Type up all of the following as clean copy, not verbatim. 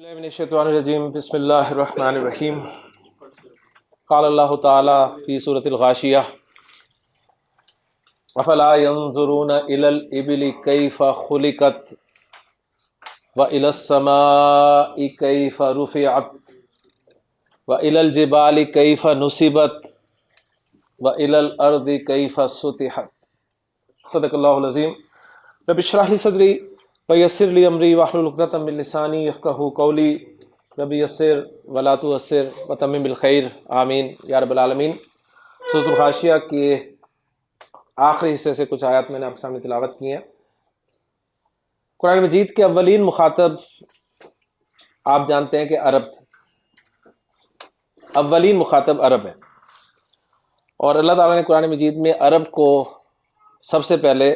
باللہ من الشیطان الرجیم بسم اللہ الرحمن الرحیم قال اللہ تعالی فی سورۃ الغاشیہ افلا ينظرون الی الابل کیف خلقت والی السماء کیف رفعت والی الجبال کیف نصبت والی الارض کیف سطحت صدق اللہ العظیم رب اشرح لی صدری ویسر لی امری واحلل عقدۃ من لسانی یفقہوا قولی رب یسر ولا تعسر وتمم بالخیر آمین یا رب العالمین۔ سورۃ الغاشیہ کے آخری حصے سے کچھ آیات میں نے آپ کے سامنے تلاوت کی ہیں۔ قرآن مجید کے اولین مخاطب آپ جانتے ہیں کہ عرب تھے، اولین مخاطب عرب ہے، اور اللہ تعالیٰ نے قرآن مجید میں عرب کو سب سے پہلے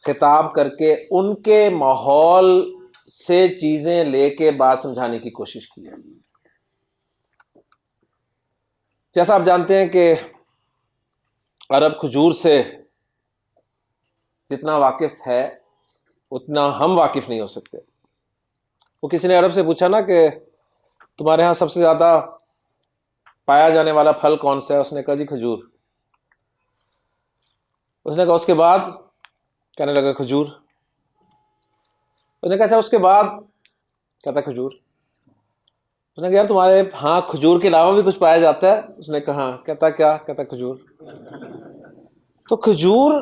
خطاب کر کے ان کے ماحول سے چیزیں لے کے بات سمجھانے کی کوشش کی ہے۔ جیسا آپ جانتے ہیں کہ عرب کھجور سے جتنا واقف ہے اتنا ہم واقف نہیں ہو سکتے۔ وہ کسی نے عرب سے پوچھا نا کہ تمہارے ہاں سب سے زیادہ پایا جانے والا پھل کون سا ہے؟ اس نے کہا جی کھجور۔ اس نے کہا اس کے بعد؟ کہنے لگا کھجور۔ اس نے کہا اچھا اس کے بعد؟ کہتا کھجور۔ اس نے کہا یار تمہارے ہاں کھجور کے علاوہ بھی کچھ پایا جاتا ہے؟ اس نے کہا ہاں۔ کہتا کیا؟ کہتا کھجور۔ تو کھجور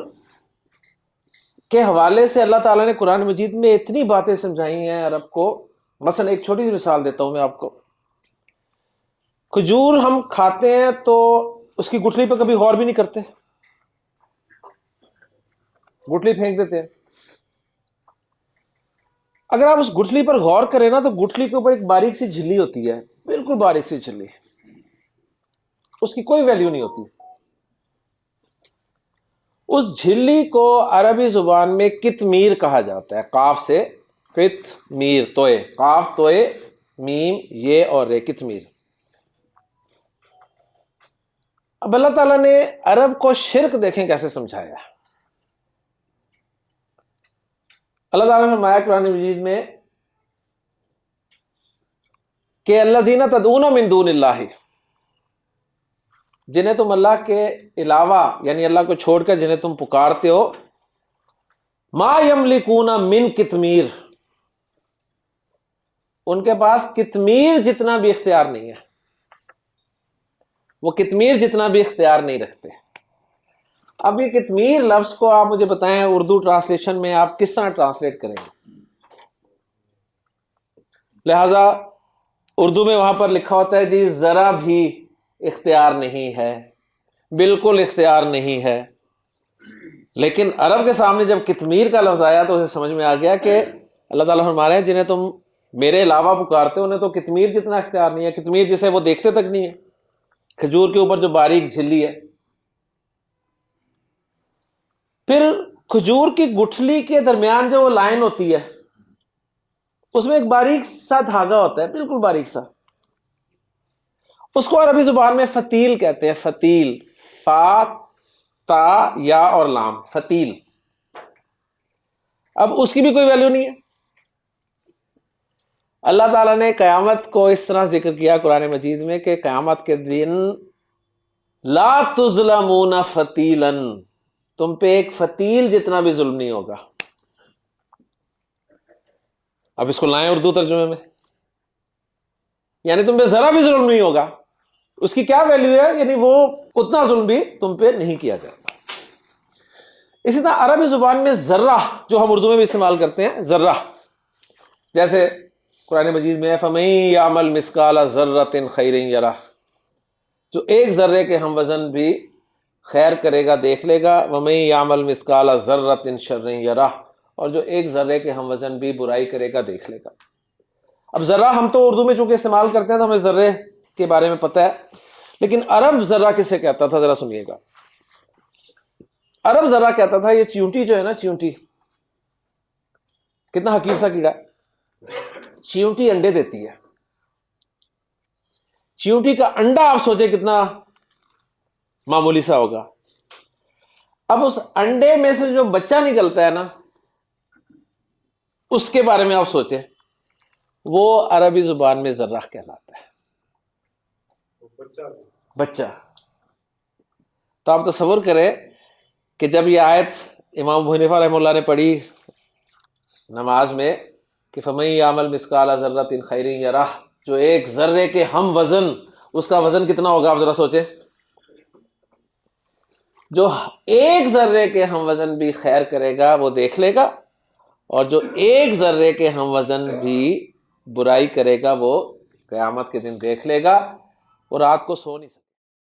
کے حوالے سے اللہ تعالیٰ نے قرآن مجید میں اتنی باتیں سمجھائی ہیں عرب کو۔ مثلا ایک چھوٹی سی مثال دیتا ہوں میں آپ کو۔ کھجور ہم کھاتے ہیں تو اس کی گٹھلی پہ کبھی غور بھی نہیں کرتے، گٹھلی پھینک دیتے ہیں۔ اگر آپ اس گٹھلی پر غور کریں نا تو گٹھلی کے اوپر ایک باریک سی جھلی ہوتی ہے، بالکل باریک سی جھلی، اس کی کوئی ویلیو نہیں ہوتی۔ اس جھلی کو عربی زبان میں کتمیر کہا جاتا ہے، قاف سے کتمیر، توئے، قاف توئے میم یہ اور رے، کتمیر۔ اب اللہ تعالیٰ نے عرب کو شرک دیکھیں کیسے سمجھایا۔ اللہ تعالیٰ نے فرمایا قرآن مجید میں کہ الذین تدعون من دون اللہ، جنہیں تم اللہ کے علاوہ یعنی اللہ کو چھوڑ کر جنہیں تم پکارتے ہو، ما یملکون من کتمیر، ان کے پاس کتمیر جتنا بھی اختیار نہیں ہے، وہ کتمیر جتنا بھی اختیار نہیں رکھتے۔ اب یہ کتمیر لفظ کو آپ مجھے بتائیں اردو ٹرانسلیشن میں آپ کس طرح ٹرانسلیٹ کریں گے؟ لہذا اردو میں وہاں پر لکھا ہوتا ہے جی ذرا بھی اختیار نہیں ہے، بالکل اختیار نہیں ہے، لیکن عرب کے سامنے جب کتمیر کا لفظ آیا تو اسے سمجھ میں آ گیا کہ اللہ تعالیٰ فرما رہے ہیں جنہیں تم میرے علاوہ پکارتے ہو انہیں تو کتمیر جتنا اختیار نہیں ہے، کتمیر جسے وہ دیکھتے تک نہیں ہے، کھجور کے اوپر جو باریک جھلی ہے۔ پھر کھجور کی گٹھلی کے درمیان جو وہ لائن ہوتی ہے اس میں ایک باریک سا دھاگا ہوتا ہے، بالکل باریک سا، اس کو عربی زبان میں فتیل کہتے ہیں، فتیل، فا تا یا اور لام، فتیل۔ اب اس کی بھی کوئی ویلیو نہیں ہے۔ اللہ تعالیٰ نے قیامت کو اس طرح ذکر کیا قرآن مجید میں کہ قیامت کے دن لا تظلمون فتیلا، تم پہ ایک فتیل جتنا بھی ظلم نہیں ہوگا۔ اب اس کو لائیں اردو ترجمے میں، یعنی تم پہ ذرا بھی ظلم نہیں ہوگا۔ اس کی کیا ویلیو ہے؟ یعنی وہ اتنا ظلم بھی تم پہ نہیں کیا جائے گا۔ اسی طرح عربی زبان میں ذرہ جو ہم اردو میں بھی استعمال کرتے ہیں، ذرہ، جیسے قرآن مجید میں فَمَن يَعْمَلْ مِثْقَالَ ذَرَّةٍ خَيْرٍ يَرَهُ، جو ایک ذرے کے ہم وزن بھی خیر کرے گا دیکھ لے گا، وَمَن يَعْمَلْ مِثْقَالَ ذَرَّةٍ شَرٍّ يَرَهُ، اور جو ایک ذرے کے ہم وزن بھی برائی کرے گا دیکھ لے گا۔ اب ذرہ ہم تو اردو میں چونکہ استعمال کرتے ہیں تو ہمیں ذرے کے بارے میں پتہ ہے، لیکن عرب ذرہ کسے کہتا تھا ذرا سنیے گا۔ عرب ذرہ کہتا تھا یہ چیونٹی جو ہے نا، چیونٹی، کتنا حقیر سا کیڑا ہے، چیونٹی انڈے دیتی ہے، چیونٹی کا انڈا آپ سوچیں کتنا معمولی سا ہوگا۔ اب اس انڈے میں سے جو بچہ نکلتا ہے نا اس کے بارے میں آپ سوچیں وہ عربی زبان میں ذرہ کہلاتا ہے، بچہ۔ تو آپ تصور کریں کہ جب یہ آیت امام ابو حنیفہ رحمہ اللہ نے پڑھی نماز میں کہ فَمَن يَعْمَلْ مِثْقَالَ ذَرَّةٍ خَيْرٍ يَرَهُ، جو ایک ذرے کے ہم وزن، اس کا وزن کتنا ہوگا آپ ذرا سوچیں، جو ایک ذرے کے ہم وزن بھی خیر کرے گا وہ دیکھ لے گا، اور جو ایک ذرے کے ہم وزن بھی برائی کرے گا وہ قیامت کے دن دیکھ لے گا، اور رات کو سو نہیں سکتا۔